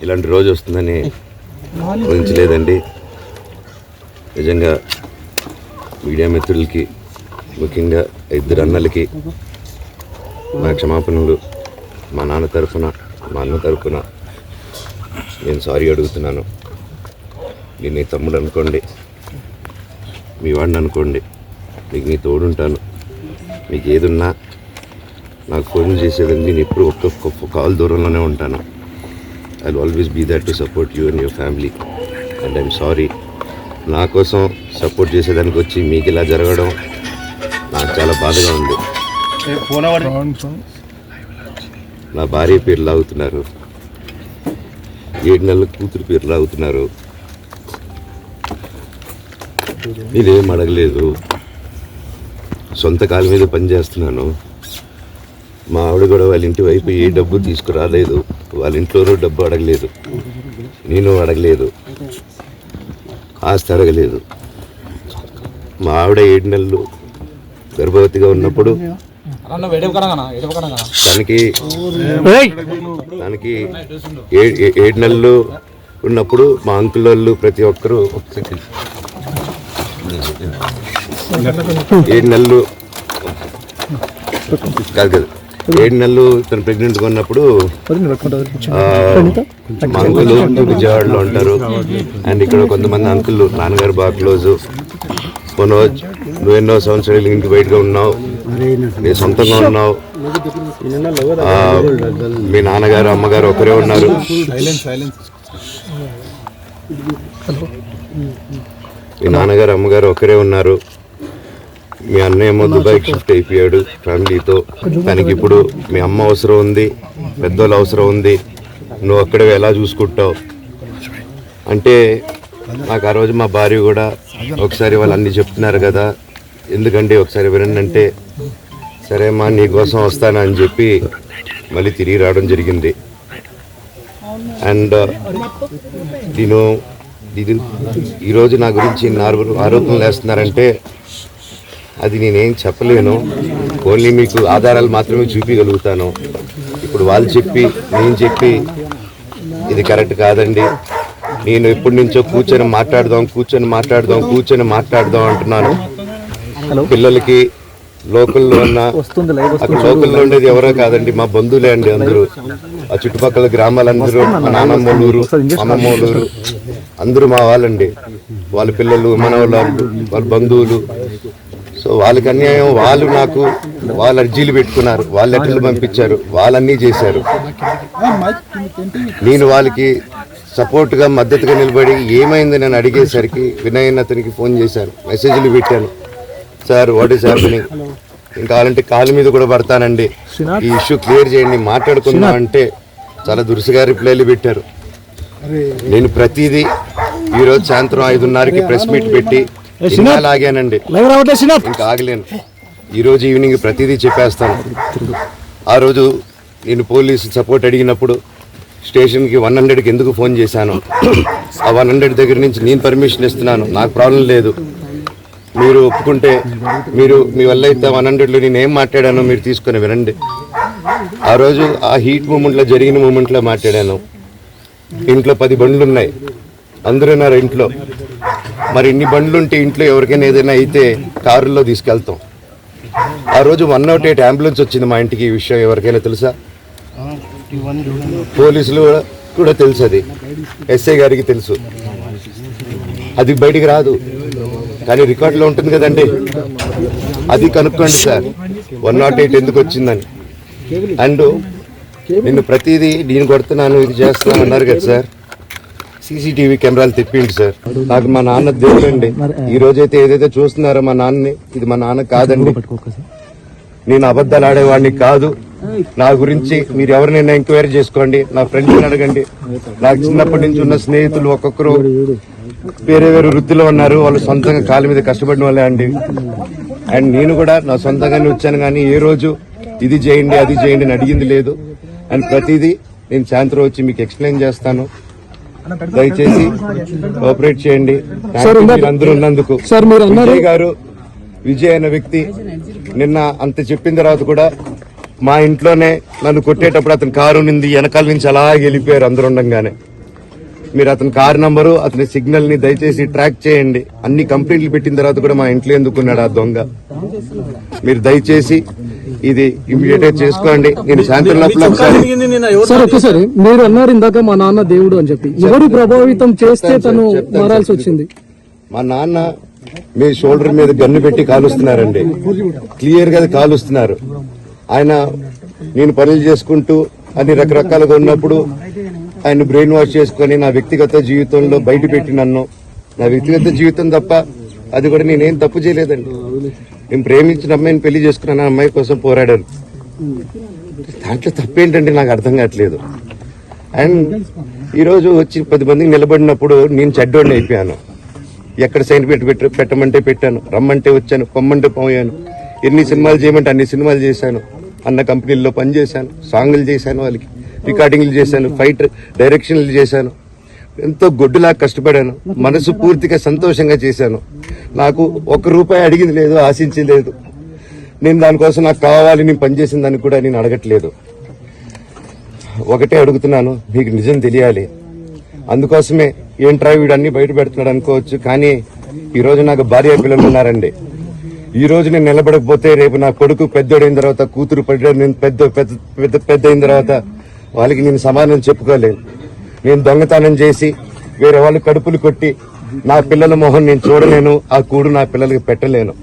ఇలాంటి రోజు వస్తుందని ఊహించలేదండి. నిజంగా మీడియా మిత్రులకి, ముఖ్యంగా ఇద్దరు అన్నలకి నా క్షమాపణలు. మా నాన్న తరఫున, మా అన్న తరఫున నేను సారీ అడుగుతున్నాను. నేను నీ తమ్ముడు అనుకోండి, మీ వాడిని అనుకోండి, మీకు నీ తోడుంటాను. మీకు ఏదున్నా నాకు ఫోన్ చేసేదండి. నేను ఎప్పుడు ఒక్క కాల్ దూరంలోనే ఉంటాను. I will always be there to support you and your family. And I'm sorry, నా కోసం సపోర్ట్ చేసేదానికి వచ్చి మీకు ఇలా జరగడం నాకు చాలా బాధగా ఉంది. నా భార్య పేరు లాగుతున్నారు, 7 నెలల కూతురు పేరు లాగుతున్నారు. నేనేం అడగలేదు, సొంత కాళ్ళ మీద పనిచేస్తున్నాను. మా ఆవిడ కూడా వాళ్ళ ఇంటి వైపు ఏ డబ్బు తీసుకురాలేదు, వాళ్ళ ఇంట్లోనూ డబ్బు అడగలేదు, నేను అడగలేదు, ఆస్తి అడగలేదు. మా ఆవిడ 7 నెలలు గర్భవతిగా ఉన్నప్పుడు తనకి 7 నెలలు ఉన్నప్పుడు మా అంకుల్ వాళ్ళు ప్రతి ఒక్కరూ 7 నెలలు కాదు కదా 7 నెలలు తను ప్రెగ్నెంట్గా ఉన్నప్పుడు మా అంకుల్ విజయవాడలో ఉంటారు. అండ్ ఇక్కడ కొంతమంది అంకుల్ నాన్నగారు బాగా క్లోజు. మనోజ్, నువ్వు ఎన్నో సంవత్సరాలు ఇంటికి బయటగా ఉన్నావు, నీ సొంతంగా ఉన్నావు. మీ నాన్నగారు అమ్మగారు ఒకరే ఉన్నారు. మీ నాన్నగారు అమ్మగారు ఒకరే ఉన్నారు. మీ అన్నయ్య ఏమో దుబాయ్కి షిఫ్ట్ అయిపోయాడు ఫ్యామిలీతో. తనకి ఇప్పుడు మీ అమ్మ అవసరం ఉంది, పెద్దోళ్ళ అవసరం ఉంది. నువ్వు అక్కడే ఎలా చూసుకుంటావు అంటే నాకు ఆ రోజు మా భార్య కూడా ఒకసారి వాళ్ళు అన్నీ చెప్తున్నారు కదా, ఎందుకంటే ఒకసారి వినండి అంటే, సరే అమ్మా నీకోసం వస్తాను అని చెప్పి మళ్ళీ తిరిగి రావడం జరిగింది. అండ్ ఈరోజు నా గురించి ఆరోపణలు వేస్తున్నారంటే అది నేనేం చెప్పలేను. ఓన్లీ మీకు ఆధారాలు మాత్రమే చూపించగలుగుతాను. ఇప్పుడు వాళ్ళు చెప్పి నేను చెప్పి ఇది కరెక్ట్ కాదండి. నేను ఎప్పటి నుంచో కూర్చొని మాట్లాడదాం అంటున్నాను. పిల్లలకి లోకల్లో ఉన్న అక్కడ లోకల్లో ఉండేది ఎవరో కాదండి, మా బంధువులే అండి. అందరూ ఆ చుట్టుపక్కల గ్రామాలందరూ, మా నాన్నమ్మోళ్ళూరు, అమ్మమ్మోళ్ళూరు అందరూ మా వాళ్ళండి. వాళ్ళ పిల్లలు, వాళ్ళ బంధువులు. సో వాళ్ళకి అన్యాయం, వాళ్ళు అర్జీలు పెట్టుకున్నారు, వాళ్ళు లెటర్లు పంపించారు, వాళ్ళన్నీ చేశారు. నేను వాళ్ళకి సపోర్ట్గా మద్దతుగా నిలబడి ఏమైంది నేను అడిగేసరికి వినయ్ అతనికి ఫోన్ చేశాను, మెసేజ్లు పెట్టాను. సార్ వాట్ ఈస్ హ్యాపెనింగ్, ఇంకా కావాలంటే కాళ్ళ మీద కూడా పడతానండి, ఈ ఇష్యూ క్లియర్ చేయండి, మాట్లాడుకుందాం అంటే చాలా దురుసుగా రిప్లైలు పెట్టారు. నేను ప్రతిదీ ఈరోజు సాయంత్రం 5:30కి ప్రెస్ మీట్ పెట్టి ఆగానండి, ఇంకా ఆగలేను. ఈరోజు ఈవినింగ్ ప్రతిదీ చెప్పేస్తాను. ఆ రోజు నేను పోలీసు సపోర్ట్ అడిగినప్పుడు స్టేషన్కి 100కి ఎందుకు ఫోన్ చేశాను, ఆ 100 దగ్గర నుంచి నేను పర్మిషన్ ఇస్తున్నాను, నాకు ప్రాబ్లం లేదు, మీరు ఒప్పుకుంటే మీరు మీ వల్ల అయితే 100లో నేను ఏం మాట్లాడానో మీరు తీసుకొని వినండి. ఆ రోజు ఆ హీట్ మూమెంట్లో జరిగిన మూమెంట్లో మాట్లాడాను. ఇంట్లో 10 బండ్లు ఉన్నాయి, అందరూ ఉన్నారు ఇంట్లో. మరి ఇన్ని బండ్లు ఉంటే ఇంట్లో ఎవరికైనా ఏదైనా అయితే కారుల్లో తీసుకెళ్తాం. ఆ రోజు 108 అంబులెన్స్ వచ్చింది మా ఇంటికి. ఈ విషయం ఎవరికైనా తెలుసా? పోలీసులు కూడా తెలుసు, అది ఎస్ఐ గారికి తెలుసు. అది బయటికి రాదు కానీ రికార్డులో ఉంటుంది కదండి, అది కనుక్కోండి సార్ 108 ఎందుకు వచ్చిందని. అండ్ నిన్ను ప్రతిదీ నేను కొడుతున్నాను, ఇది చేస్తున్నాను అన్నారు కదా సార్, సీసీటీవీ కెమెరాలు తెప్పిండి సార్. నాకు మా నాన్న దేవుడండి. ఈ రోజైతే ఏదైతే చూస్తున్నారో మా నాన్నని, ఇది మా నాన్న కాదండి. నేను అబద్ధాలు ఆడేవాడిని కాదు. నా గురించి మీరు ఎవరినైనా ఎంక్వైరీ చేసుకోండి, నా ఫ్రెండ్స్ని అడగండి. నాకు చిన్నప్పటి నుంచి ఉన్న స్నేహితులు ఒక్కొక్కరు వేరే వృత్తిలో ఉన్నారు, వాళ్ళు సొంతంగా కాళ్ళ మీద కష్టపడిన వాళ్ళే అండి. అండ్ నేను కూడా నా సొంతంగానే వచ్చాను, కానీ ఏ రోజు ఇది చేయండి అది చేయండి అని అడిగింది లేదు. అండ్ ప్రతిదీ నేను సాయంత్రం వచ్చి మీకు ఎక్స్ప్లెయిన్ చేస్తాను. దయచేసి కోఆపరేట్ చేయండి. అందరూ ఉన్నందుకు. విజయ్ గారు, విజయ్ అనే వ్యక్తి నిన్న అంత చెప్పిన తర్వాత కూడా మా ఇంట్లోనే నన్ను కొట్టేటప్పుడు అతని కారు ఉంది, వెనకాల నుంచి అలా వెళ్ళిపోయారు అందరు ఉండగానే. మీరు అతని కారు నంబరు, అతని సిగ్నల్ ని దయచేసి ట్రాక్ చేయండి. అన్ని కంప్లైంట్లు పెట్టిన తర్వాత కూడా మా ఇంట్లో ఎందుకున్నాడు ఆ దొంగ? మీరు దయచేసి ఇది ఇమీడియట్ గా చేసుకోండి. నేను సాయంత్రం లోపల ఒకసారి మీరు అన్నారు ఇందాక మా నాన్న దేవుడు అని చెప్పి, ఎవరు ప్రభావితం చేస్తే తను మారాల్సి వచ్చింది? మా నాన్న మీ షోల్డర్ మీద గన్ను పెట్టి కాలుస్తున్నారండి, క్లియర్ గా కాలుస్తున్నారు. ఆయన నేను పనులు చేసుకుంటూ అన్ని రకరకాలుగా ఉన్నప్పుడు ఆయన బ్రెయిన్ వాష్ చేసుకుని నా వ్యక్తిగత జీవితంలో బయట పెట్టి నన్ను, నా వ్యక్తిగత జీవితం తప్ప అది కూడా నేనేం తప్పు చేయలేదండి. నేను ప్రేమించిన అమ్మాయిని పెళ్లి చేసుకున్నాను, ఆ అమ్మాయి కోసం పోరాడాను. దాంట్లో తప్పేంటంటే నాకు అర్థం కావట్లేదు. అండ్ ఈరోజు వచ్చి 10 మందికి నిలబడినప్పుడు నేను చెడ్డోడిని అయిపోయాను. ఎక్కడ సైన్ పెట్టమంటే పెట్టాను, రమ్మంటే వచ్చాను, పొమ్మంటే పోయాను. ఎన్ని సినిమాలు చేయమంటే అన్ని సినిమాలు చేశాను. అన్న కంపెనీల్లో పనిచేశాను, సాంగులు చేశాను, వాళ్ళకి రికార్డింగ్లు చేశాను, ఫైట్ డైరెక్షన్లు చేశాను. ఎంతో గొడ్డులా కష్టపడాను, మనసు పూర్తిగా సంతోషంగా చేశాను. నాకు 1 రూపాయి అడిగింది లేదు, ఆశించలేదు. నేను దానికోసం నాకు కావాలి, నేను పనిచేసిన దానికి కూడా నేను అడగట్లేదు. ఒకటే అడుగుతున్నాను, మీకు నిజం తెలియాలి. అందుకోసమే ఏంట్రా వీడు అన్ని బయట పెడుతున్నాడు అనుకోవచ్చు, కానీ ఈరోజు నాకు భార్య పిల్లలు ఉన్నారండి. ఈ రోజు నేను నిలబడకపోతే రేపు నా కొడుకు పెద్దోడైన తర్వాత, కూతురు పెద్ద అయిన తర్వాత వాళ్ళకి నేను సమాధానం చెప్పుకోలేను. నేను దొంగతనం చేసి వేరే వాళ్ళు కడుపులు కొట్టి నా పిల్లల మొహం నేను చూడలేను, ఆ కూడు నా పిల్లలకి పెట్టలేను.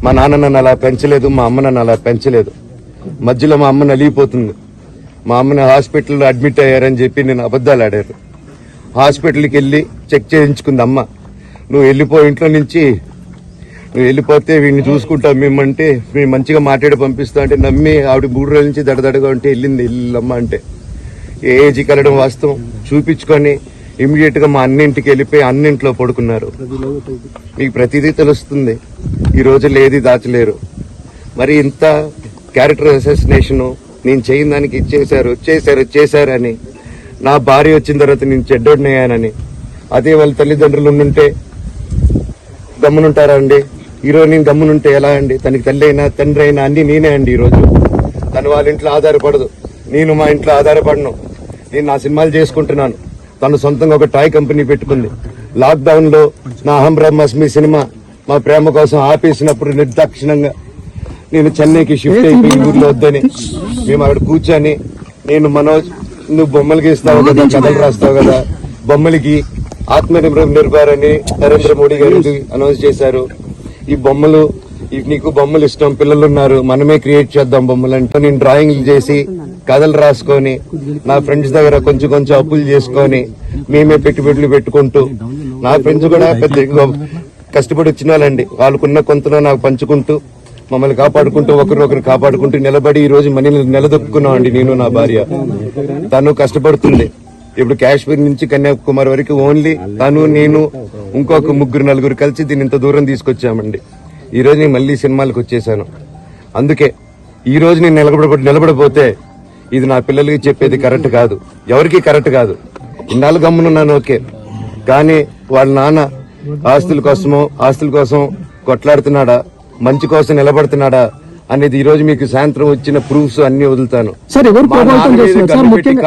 మా నాన్న నన్ను అలా పెంచలేదు, మా అమ్మ నన్ను అలా పెంచలేదు. మధ్యలో మా అమ్మ నలిగిపోతుంది. మా అమ్మని హాస్పిటల్లో అడ్మిట్ అయ్యారని చెప్పి నేను అబద్ధాలు ఆడారు. హాస్పిటల్కి వెళ్ళి చెక్ చేయించుకుంది అమ్మ. నువ్వు వెళ్ళిపో ఇంట్లో నుంచి, నువ్వు వెళ్ళిపోతే వీడిని చూసుకుంటావు మేమంటే, మేము మంచిగా మాట్లాడి పంపిస్తా అంటే నమ్మి ఆవిడ 3 రోజుల నుంచి దడదడగా ఉంటే వెళ్ళింది అమ్మ. అంటే ఏజీకి వెళ్ళడం వాస్తవం చూపించుకొని ఇమీడియట్ గా మా అన్నింటికి వెళ్ళిపోయి అన్నింట్లో పడుకున్నారు. మీకు ప్రతిదీ తెలుస్తుంది. ఈ రోజుల్లో ఏది దాచలేరు. మరి ఇంత క్యారెక్టర్ అసాసినేషన్ నేను చేయని దానికి చేశారని, నా భార్య వచ్చిన తర్వాత నేను చెడ్డోడినయ్యానని, అదే వాళ్ళ తల్లిదండ్రులు ఉండుంటే గమ్మునుంటారా అండి? ఈరోజు నేను గమ్మునుంటే ఎలా అండి? తనకి తల్లి అయినా తండ్రి అయినా అన్ని నేనే అండి. ఈరోజు తను వాళ్ళ ఇంట్లో ఆధారపడదు, నేను మా ఇంట్లో ఆధారపడను. నేను నా సినిమాలు చేసుకుంటున్నాను. తను సొంతంగా ఒక టాయ్ కంపెనీ పెట్టుకుంది. లాక్డౌన్ లో నా అహం బ్రహ్మాస్మి సినిమా మా ప్రేమ కోసం ఆపేసినప్పుడు నిర్దాక్షిణంగా నేను చెన్నైకి షిఫ్ట్ అయిపోయి ఊర్లో వద్దని మేము అక్కడ కూర్చొని, నేను మనోజ్ నువ్వు బొమ్మలు గీస్తావు కదా, కథలు రాస్తావు కదా, బొమ్మలకి ఆత్మనిర్భర్ అని నరేంద్ర మోడీ గారు అనౌన్స్ చేశారు. ఈ బొమ్మలు, నీకు బొమ్మలు ఇష్టం, పిల్లలు ఉన్నారు, మనమే క్రియేట్ చేద్దాం బొమ్మలు అంటే నేను డ్రాయింగ్లు చేసి కథలు రాసుకొని నా ఫ్రెండ్స్ దగ్గర కొంచెం అప్పులు చేసుకొని మేమే పెట్టుబడులు పెట్టుకుంటూ, నా ఫ్రెండ్స్ కూడా పెద్ద కష్టపడి వచ్చిన వాళ్ళండి. వాళ్ళకున్న కొంతలో నాకు పంచుకుంటూ, మమ్మల్ని కాపాడుకుంటూ, ఒకరినొకరు కాపాడుకుంటూ నిలబడి ఈ రోజు మనీని నిలదొక్కున్నాం అండి. నేను నా భార్య, తను కష్టపడుతుంది. ఇప్పుడు కాశ్మీర్ నుంచి కన్యాకుమారి వరకు ఓన్లీ తను, నేను, ఇంకొక 3-4 కలిసి దీన్ని ఇంత దూరం తీసుకొచ్చామండి. ఈ రోజు నేను మళ్ళీ సినిమాలకు వచ్చేసాను. అందుకే ఈ రోజు నేను నిలబడపోతే ఇది నా పిల్లలకి చెప్పేది కరెక్ట్ కాదు, ఎవరికి కరెక్ట్ కాదు. ఇన్నాళ్ళు గమ్మునున్నాను ఓకే, కానీ వాళ్ళ నాన్న ఆస్తుల కోసం కొట్లాడుతున్నాడా, మంచి కోసం నిలబడుతున్నాడా అనేది ఈ రోజు మీకు సాయంత్రం వచ్చిన ప్రూఫ్స్ అన్ని వదులుతాను.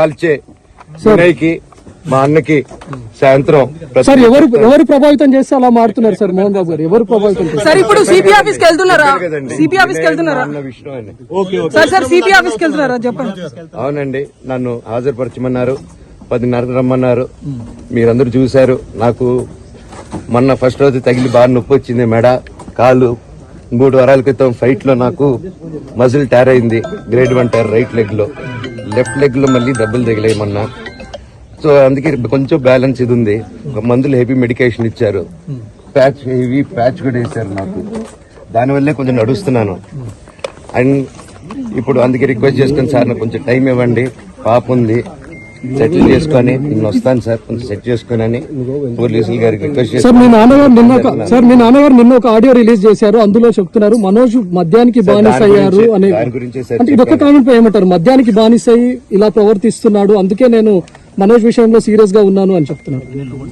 కాల్చే వినయ్కి, మా అన్నకి సాయంత్రం సార్ ఎవరు ప్రభావితం చేస్తే అలా మారుతున్నారు సార్ మోహన్ బాబు గారు? ఎవరు ప్రభావితం సార్? ఇప్పుడు సిపి ఆఫీస్ కి వెళ్తున్నారా? సిపి ఆఫీస్ కి వెళ్తున్నారా? సార్ సిపి ఆఫీస్ కి వెళ్తున్నారా చెప్పండి. అవునండి, నన్ను హాజరుపరచమన్నారు, 10:30 రమ్మన్నారు. మీరందరూ చూశారు. నాకు మొన్న ఫస్ట్ రోజు తగిలి బాగా నొప్పి వచ్చింది, మెడ, కాలు. 3 వారాల క్రితం ఫైట్ లో నాకు మజిల్ టైర్ అయింది, గ్రేడ్ 1 టైర్ రైట్ లెగ్ లో. లెఫ్ట్ లెగ్ లో మళ్ళీ దెబ్బలు తగిలాయి మొన్న. సో అందుకే కొంచెం బ్యాలెన్స్ ఇది ఉంది. మందులు హెవీ మెడికేషన్ ఇచ్చారు, హెవీ ప్యాచ్ కూడా వేశారు నాకు. దానివల్లే కొంచెం నడుస్తున్నాను. అండ్ ఇప్పుడు అందుకే రిక్వెస్ట్ చేసుకుని, సార్ నాకు కొంచెం టైం ఇవ్వండి, పాప ఉంది, సెటిల్ చేసుకొని నేను వస్తాను సార్, కొంచెం సెట్ చేసుకుని అని పోలీసులు గారికి రిక్వెస్ట్ చేశారు. మీ నాన్నగారు నిన్న ఒక ఆడియో రిలీజ్ చేశారు, అందులో చెప్తున్నారు మనోజ్ మద్యానికి బానిస అయ్యారు అని. అంటే ఇదొక కామెంట్ ఏమంటారు? మద్యానికి బానిస అయ్యి ఇలా ప్రవర్తిస్తున్నాడు, అందుకే నేను మనోజ్ విషయంలో సీరియస్ గా ఉన్నాను అని చెప్తున్నారు.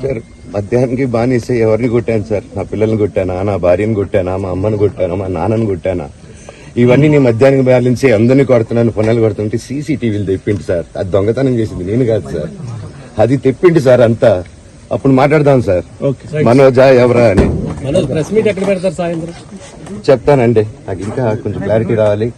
సార్ మద్యానికి బానిస ఎవరిని కొట్టాను సార్? నా పిల్లల్ని కొట్టానా, నా భార్యను కొట్టానా, మా అమ్మని కొట్టానా, మా నాన్నని కొట్టానా? ఇవన్నీ నీ మధ్యాహ్నం బ్యాలెన్స్ అందరినీ కొడుతున్నాను పొన్నాలు కొడుతుంటే సీసీటీవీలు తెప్పిండి సార్. అది దొంగతనం చేసింది నేను కాదు సార్, అది తెప్పిండి సార్ అంతా. అప్పుడు మాట్లాడదాం సార్ మనోజా ఎవరా అని. ప్రెస్ మీట్ ఎక్కడ పెడతారు సాయంత్రం? చెప్తానండి, నాకు ఇంకా కొంచెం క్లారిటీ రావాలి.